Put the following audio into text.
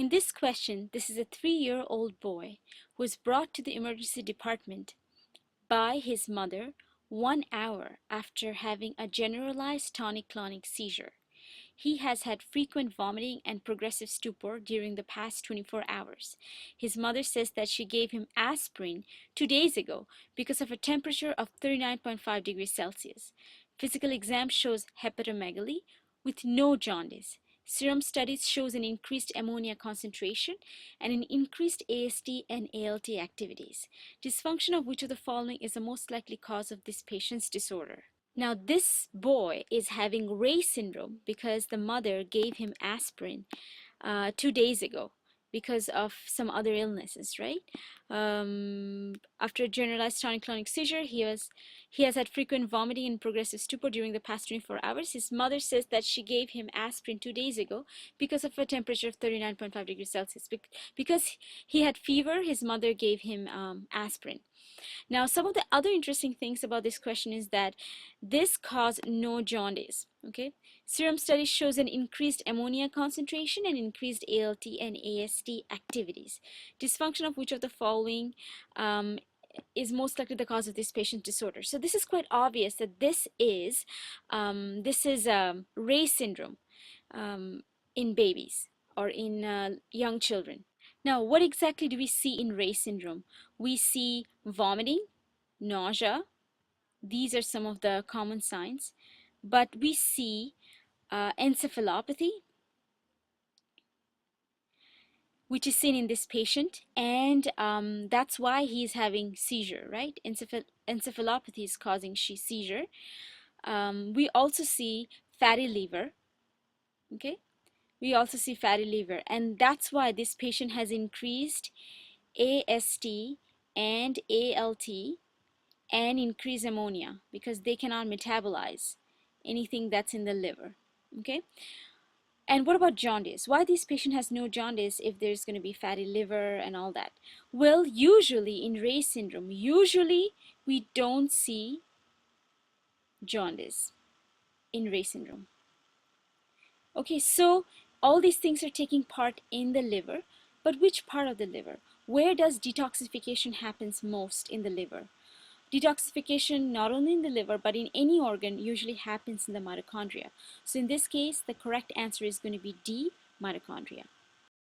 In this question, this is a 3-year-old boy who was brought to the emergency department by his mother 1 hour after having a generalized tonic-clonic seizure. He has had frequent vomiting and progressive stupor during the past 24 hours. His mother says that she gave him aspirin 2 days ago because of a temperature of 39.5 degrees Celsius. Physical exam shows hepatomegaly with no jaundice. Serum studies shows an increased ammonia concentration and an increased AST and ALT activities. Dysfunction of which of the following is the most likely cause of this patient's disorder? Now, this boy is having Reye syndrome because the mother gave him aspirin 2 days ago because of some other illnesses, right? After a generalized tonic-clonic seizure, he has had frequent vomiting and progressive stupor during the past 24 hours. His mother says that she gave him aspirin 2 days ago because of a temperature of 39.5 degrees Celsius. Because he had fever, his mother gave him aspirin. Now, some of the other interesting things about this question is that this caused no jaundice. Okay, serum study shows an increased ammonia concentration and increased ALT and AST activities. Dysfunction of which of the following is most likely the cause of this patient's disorder? So this is quite obvious that this is Reye syndrome in babies or in young children. Now, what exactly do we see in Reye syndrome? We see vomiting, nausea. These are some of the common signs. But we see encephalopathy, which is seen in this patient, and that's why he's having seizure, right? Encephalopathy is causing seizure. We also see fatty liver, okay? We also see fatty liver, and that's why this patient has increased AST and ALT and increased ammonia because they cannot metabolize anything that's in the liver, okay? And what about jaundice? Why this patient has no jaundice if there's going to be fatty liver and all that? Well, usually in Reye syndrome, we don't see jaundice in Reye syndrome. Okay, so all these things are taking part in the liver, but which part of the liver? Where does detoxification happens most in the liver? Detoxification not only in the liver but in any organ usually happens in the mitochondria. So in this case, the correct answer is going to be D, mitochondria.